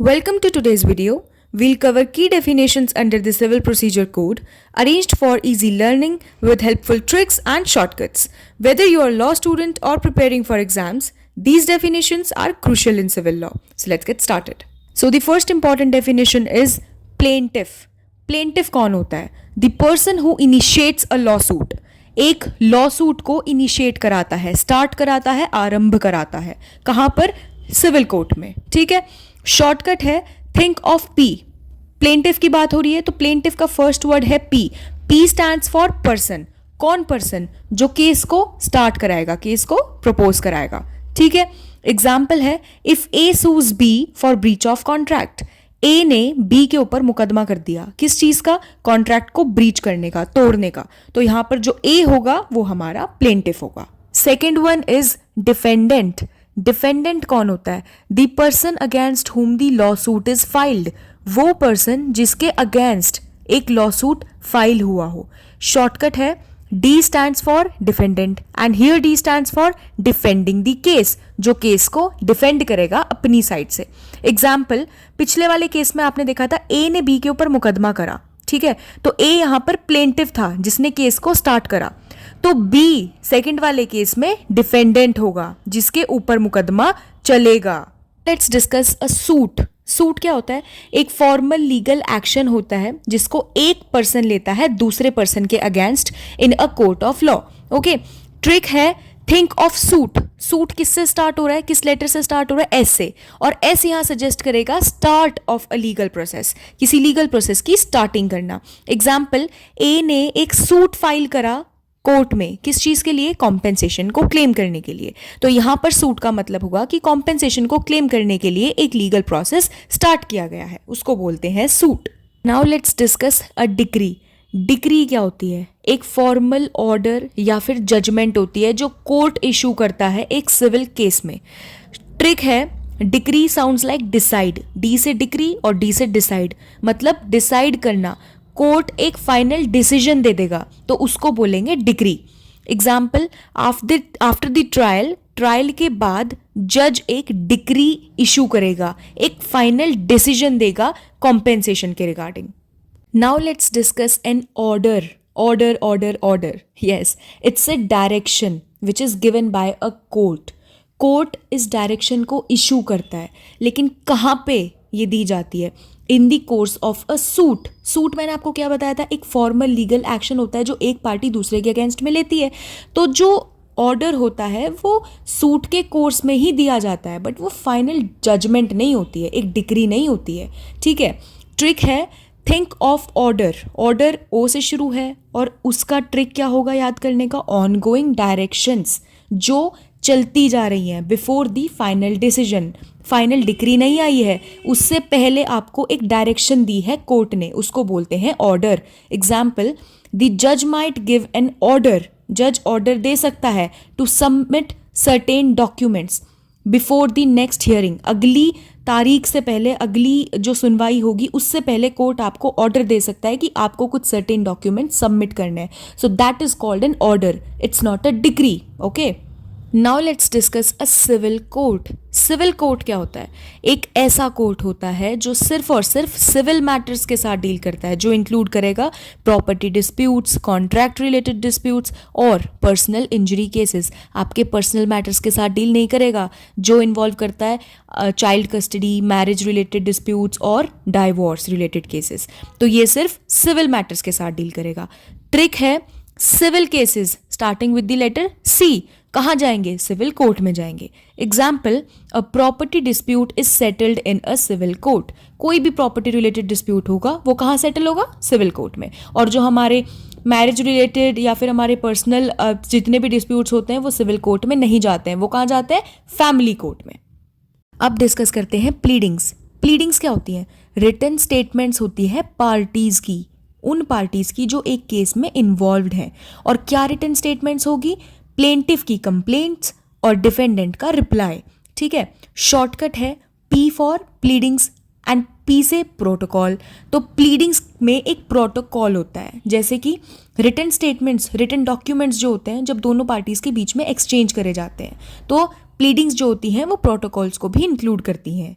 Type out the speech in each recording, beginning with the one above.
Welcome to today's video. We'll cover key definitions under the Civil Procedure Code, arranged for easy learning with helpful tricks and shortcuts. Whether you are a law student or preparing for exams, these definitions are crucial in civil law. So let's get started. So the first important definition is plaintiff. Plaintiff कौन होता है? The person who initiates a lawsuit. एक lawsuit को initiate कराता है, start कराता है, आरंभ कराता है. कहाँ पर? सिविल कोर्ट में. ठीक है. शॉर्टकट है थिंक ऑफ पी. प्लेंटिफ की बात हो रही है तो प्लेंटिफ का फर्स्ट वर्ड है P. P stands for person. कौन पर्सन? जो केस को स्टार्ट कराएगा, केस को प्रपोज कराएगा. ठीक है. एग्जाम्पल है if A sues B for breach of contract. A ने बी के ऊपर मुकदमा कर दिया. किस चीज का? कॉन्ट्रैक्ट को ब्रीच करने का, तोड़ने का. तो यहां पर जो ए होगा वो हमारा प्लेंटिफ होगा. Second one is defendant. Defendant कौन होता है? The person against whom the law suit is filed. वो पर्सन जिसके अगेंस्ट एक लॉ सूट फाइल हुआ हो. शॉर्टकट है D stands for defendant and here D stands for defending the case. जो केस को डिफेंड करेगा अपनी साइड से. एग्जाम्पल, पिछले वाले केस में आपने देखा था A ने B के ऊपर मुकदमा करा. ठीक है. तो A यहां पर प्लेंटिफ था जिसने केस को स्टार्ट करा. तो B सेकंड वाले केस में डिफेंडेंट होगा जिसके ऊपर मुकदमा चलेगा. Let's discuss a suit. Suit क्या होता है? एक फॉर्मल लीगल एक्शन होता है जिसको एक पर्सन लेता है दूसरे पर्सन के against in a court of law. Okay. Trick है थिंक ऑफ सूट. सूट किससे स्टार्ट हो रहा है? किस लेटर से स्टार्ट हो रहा है? एस से. और एस यहां सजेस्ट करेगा start of a legal process. किसी लीगल प्रोसेस की स्टार्टिंग करना. एग्जाम्पल, ए ने एक सूट फाइल करा कोर्ट में. किस चीज के लिए? कॉम्पेंसेशन को क्लेम करने के लिए. तो यहां पर सूट का मतलब होगा कि कॉम्पेंसेशन को क्लेम करने के लिए एक लीगल प्रोसेस स्टार्ट किया गया है, उसको बोलते हैं suit. Now let's discuss a decree. Decree क्या होती है? एक फॉर्मल ऑर्डर या फिर जजमेंट होती है जो कोर्ट इशू करता है एक सिविल केस में. ट्रिक है decree sounds like decide. D से डिक्री और डी से डिसाइड, मतलब डिसाइड करना. कोर्ट एक फाइनल डिसीजन दे देगा तो उसको बोलेंगे decree. Example, after the trial के बाद जज एक डिक्री इशू करेगा, एक फाइनल डिसीजन देगा कॉम्पेंसेशन के regarding. Now let's discuss N order. Order. Yes, it's a direction which is given by a court. Court इस डायरेक्शन को इशू करता है, लेकिन कहाँ पे ये दी जाती है? In the course of a suit. Suit मैंने आपको क्या बताया था? एक फॉर्मल लीगल एक्शन होता है जो एक पार्टी दूसरे के अगेंस्ट में लेती है. तो जो ऑर्डर होता है वो सूट के कोर्स में ही दिया जाता है, बट वो फाइनल जजमेंट नहीं होती है, एक डिक्री नहीं होती है. ठीक है. ट्रिक है थिंक ऑफ ऑर्डर. ऑर्डर ओ से शुरू है और उसका ट्रिक क्या होगा याद करने का? ऑनगोइंग डायरेक्शंस जो चलती जा रही हैं before the final decision. Final decree नहीं आई है, उससे पहले आपको एक डायरेक्शन दी है कोर्ट ने, उसको बोलते हैं ऑर्डर. एग्जाम्पल, द जज माइट गिव एन ऑर्डर. जज ऑर्डर दे सकता है to submit certain documents before the next hearing. अगली तारीख से पहले, अगली जो सुनवाई होगी उससे पहले कोर्ट आपको ऑर्डर दे सकता है कि आपको कुछ सर्टेन डॉक्यूमेंट सबमिट करने हैं. So that is called an order. It's not a decree. Okay. Now let's discuss a civil court. Civil court क्या होता है? एक ऐसा कोर्ट होता है जो सिर्फ और सिर्फ सिविल मैटर्स के साथ डील करता है, जो इंक्लूड करेगा property disputes, contract related disputes और पर्सनल इंजरी केसेस. आपके पर्सनल मैटर्स के साथ डील नहीं करेगा. जो इन्वॉल्व करता है child custody, marriage related disputes और डाइवोर्स रिलेटेड केसेस. तो ये सिर्फ सिविल मैटर्स के साथ डील करेगा. ट्रिक है civil cases starting with the letter C. कहाँ जाएंगे? सिविल कोर्ट में जाएंगे. Example, a property dispute is settled in a civil court. कोई भी प्रॉपर्टी रिलेटेड डिस्प्यूट होगा वो कहाँ सेटल होगा? सिविल कोर्ट में. और जो हमारे मैरिज रिलेटेड या फिर हमारे पर्सनल जितने भी डिस्प्यूट्स होते हैं वो सिविल कोर्ट में नहीं जाते हैं, वो कहाँ जाते हैं? फैमिली कोर्ट में. अब डिस्कस करते हैं प्लीडिंग्स. प्लीडिंग्स क्या होती हैं? रिटन स्टेटमेंट्स होती है पार्टीज की, उन पार्टीज की जो एक केस में इन्वॉल्व्ड हैं. और क्या रिटन स्टेटमेंट्स होगी? प्लेंटिफ की कंप्लेंट्स और डिफेंडेंट का रिप्लाई. ठीक है. शॉर्टकट है P for pleadings and P से प्रोटोकॉल. तो प्लीडिंग्स में एक प्रोटोकॉल होता है, जैसे कि रिटन स्टेटमेंट्स, रिटन डॉक्यूमेंट्स जो होते हैं जब दोनों पार्टीज के बीच में एक्सचेंज करे जाते हैं, तो प्लीडिंग्स जो होती हैं वो प्रोटोकॉल्स को भी इंक्लूड करती हैं.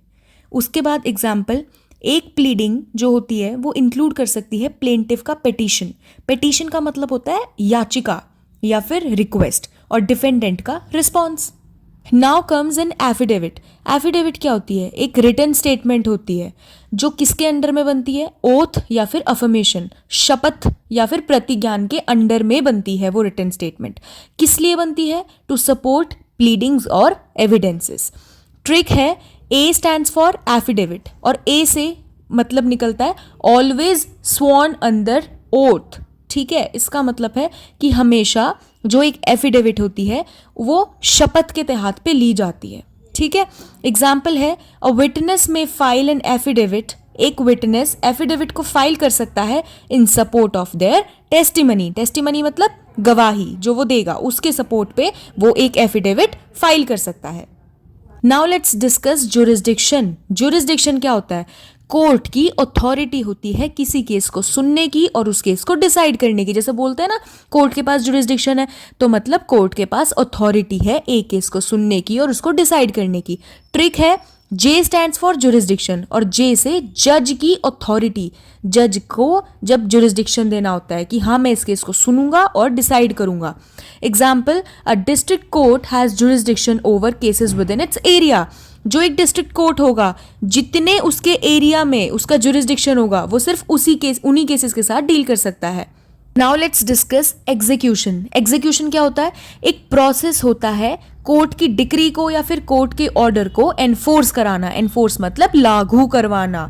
उसके बाद एग्जाम्पल, एक प्लीडिंग जो होती है वो इंक्लूड कर सकती है प्लेंटिफ का पेटिशन। पेटिशन का मतलब होता है याचिका या फिर रिक्वेस्ट, और डिफेंडेंट का response. Now comes an affidavit. Affidavit क्या होती है? एक रिटन स्टेटमेंट होती है जो किसके अंडर में बनती है? ओथ या फिर अफर्मेशन, शपथ या फिर प्रतिज्ञान के अंडर में बनती है वो रिटन स्टेटमेंट। किस लिए बनती है? टू सपोर्ट प्लीडिंग्स और एविडेंसेस। ट्रिक है, ए स्टैंड्स फॉर एफिडेविट, और ए से मतलब निकलता है ऑलवेज स्वॉर्न अंडर ओथ। ठीक है, इसका मतलब है कि हमेशा जो एक एफिडेविट होती है वो शपथ के तहत पे ली जाती है। ठीक है, एग्जाम्पल है, अ विटनेस में फाइल एन एफिडेविट। एक विटनेस एफिडेविट को फाइल कर सकता है इन support of their testimony. Testimony मतलब गवाही, जो वो देगा उसके सपोर्ट पे वो एक एफिडेविट फाइल कर सकता है। Now let's discuss jurisdiction. Jurisdiction क्या होता है? कोर्ट की अथॉरिटी होती है किसी केस को सुनने की और उस केस को डिसाइड करने की। जैसे बोलते हैं ना, कोर्ट के पास जुरिस्डिक्शन है, तो मतलब कोर्ट के पास अथॉरिटी है एक केस को सुनने की और उसको डिसाइड करने की। ट्रिक है, जे स्टैंड्स फॉर जुरिस्डिक्शन, और जे से जज की अथॉरिटी। जज को जब जुरिस्डिक्शन देना होता है कि हाँ मैं इस केस को सुनूंगा और डिसाइड करूंगा। Example, a district court has jurisdiction over cases with in its area. जो एक डिस्ट्रिक्ट कोर्ट होगा, जितने उसके एरिया में उसका जुरिस्डिक्शन होगा वो सिर्फ उन्हीं केसेस के साथ डील कर सकता है। Now let's discuss execution. Execution क्या होता है? एक प्रोसेस होता है कोर्ट की डिक्री को या फिर कोर्ट के ऑर्डर को एनफोर्स कराना। एनफोर्स मतलब लागू करवाना।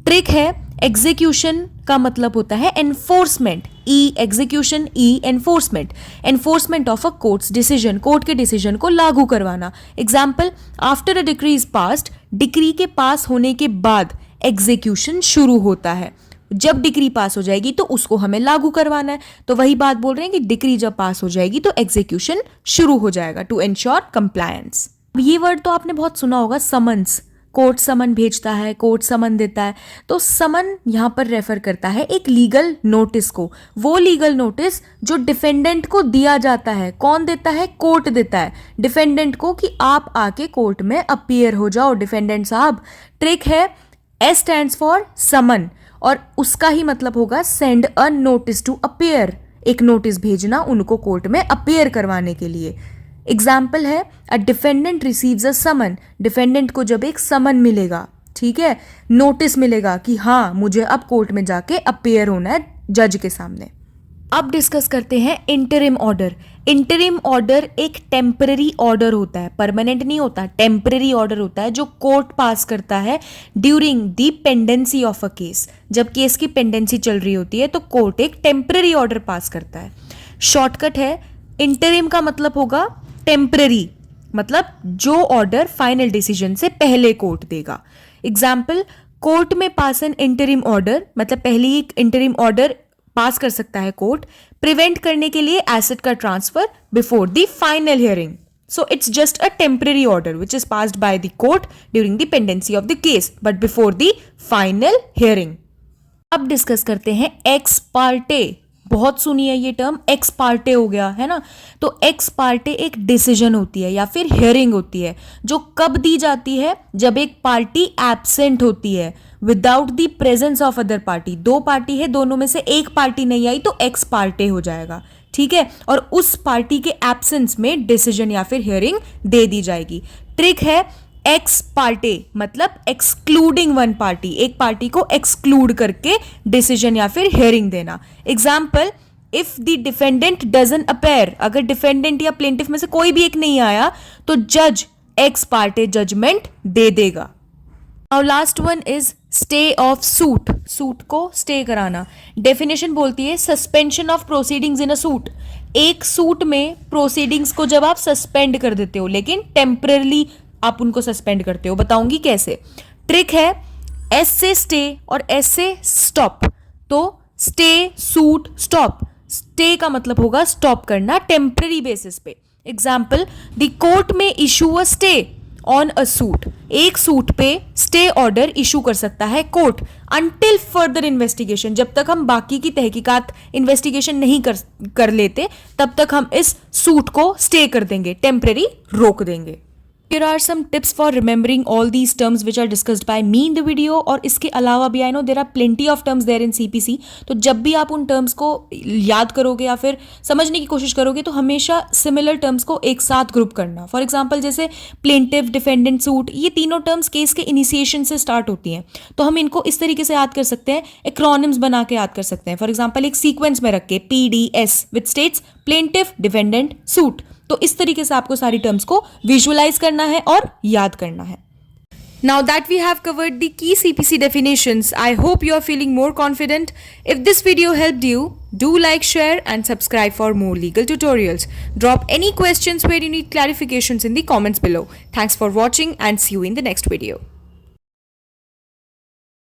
ट्रिक है, एग्जीक्यूशन का मतलब होता है enforcement. E execution, E enforcement. Enforcement of a courts decision, court के डिसीजन को लागू करवाना। Example, after a decree is passed, decree के पास होने के बाद एग्जीक्यूशन शुरू होता है। जब डिक्री पास हो जाएगी तो उसको हमें लागू करवाना है, तो वही बात बोल रहे हैं कि डिक्री जब पास हो जाएगी तो एग्जीक्यूशन शुरू हो जाएगा टू एंश्योर कंप्लायंस। ये वर्ड तो आपने बहुत सुना होगा, समन्स। कोर्ट समन भेजता है, कोर्ट समन देता है। तो समन यहाँ पर रेफर करता है एक लीगल नोटिस को। वो लीगल नोटिस जो डिफेंडेंट को दिया जाता है। कौन देता है? कोर्ट देता है डिफेंडेंट को कि आप आके कोर्ट में अपीयर हो जाओ डिफेंडेंट साहब। ट्रिक है, एस स्टैंड्स फॉर समन, और उसका ही मतलब होगा send a notice to appear. एक नोटिस भेजना उनको कोर्ट में अपीयर करवाने के लिए। एग्जाम्पल है, a defendant receives a summon. Defendant को जब एक समन मिलेगा, ठीक है, नोटिस मिलेगा कि हाँ मुझे अब कोर्ट में जाके अपीयर होना है जज के सामने। अब डिस्कस करते हैं इंटरिम ऑर्डर। इंटरिम ऑर्डर एक टेम्पररी ऑर्डर होता है, परमानेंट नहीं होता, टेम्पररी ऑर्डर होता है जो कोर्ट पास करता है during the pendency of a case. जब केस की पेंडेंसी चल रही होती है तो कोर्ट एक टेम्पररी ऑर्डर पास करता है। शॉर्टकट है, इंटरिम का मतलब होगा टेम्पररी, मतलब जो ऑर्डर फाइनल डिसीजन से पहले कोर्ट देगा। एग्जाम्पल, कोर्ट में पास एन इंटरिम ऑर्डर, मतलब पहली एक इंटरिम ऑर्डर पास कर सकता है कोर्ट प्रिवेंट करने के लिए एसेट का transfer before the final hearing. So it's just a temporary order which is passed by the court during the pendency of the case but before the final hearing. अब discuss करते हैं x Partey. बहुत सुनी है ये term, x Partey हो गया है ना। तो एक्स पार्टे एक डिसीजन होती है या फिर हियरिंग होती है जो कब दी जाती है? जब एक पार्टी एब्सेंट होती है, without the presence of other party. दो पार्टी है, दोनों में से एक पार्टी नहीं आई तो एक्स पार्टे हो जाएगा, ठीक है, और उस पार्टी के एब्सेंस में डिसीजन या फिर हियरिंग दे दी जाएगी। ट्रिक है, एक्स पार्टे मतलब एक्सक्लूडिंग वन पार्टी, एक पार्टी को एक्सक्लूड करके डिसीजन या फिर हियरिंग देना। Example, if the defendant doesn't appear, अगर डिफेंडेंट या प्लेंटिफ में से कोई भी एक नहीं आया तो जज एक्स पार्टे जजमेंट दे देगा। Now last one is stay of suit. Suit को स्टे कराना। डेफिनेशन बोलती है suspension of proceedings in a suit. एक सूट में प्रोसीडिंग्स को जब आप सस्पेंड कर देते हो, लेकिन टेम्परली आप उनको सस्पेंड करते हो, बताऊंगी कैसे। ट्रिक है, एस से स्टे और एस से स्टॉप। तो स्टे, सूट, स्टॉप। स्टे का मतलब होगा स्टॉप करना टेम्पररी बेसिस पे। एग्जाम्पल, द कोर्ट में issue a stay on a suit. एक सूट पे स्टे ऑर्डर इशू कर सकता है कोर्ट अंटिल फर्दर इन्वेस्टिगेशन। जब तक हम बाकी की तहकीकात इन्वेस्टिगेशन नहीं कर लेते तब तक हम इस सूट को स्टे कर देंगे, टेम्पररी रोक देंगे। Here are some tips for remembering all these terms which are discussed by me in the video. और इसके अलावा भी I know there are plenty of terms there in CPC. तो जब भी आप उन terms को याद करोगे या फिर समझने की कोशिश करोगे तो हमेशा similar terms को एक साथ ग्रुप करना. फॉर एग्जाम्पल जैसे plaintiff, defendant, suit, ये तीनों terms केस के इनिशिएशन से स्टार्ट होती हैं. तो हम इनको इस तरीके से याद कर सकते हैं, एक्रोनिम्स बना के याद कर सकते हैं. फॉर एग्जाम्पल एक सीक्वेंस में रख के PDS which states plaintiff, defendant, suit. तो इस तरीके से आपको सारी टर्म्स को विजुअलाइज करना है और याद करना है. Now that we have covered the key CPC definitions, I hope you are feeling more confident. If this video helped you, do like, share and subscribe for more legal tutorials. Drop any questions where you need clarifications in the comments below. Thanks for watching and see you in the next video.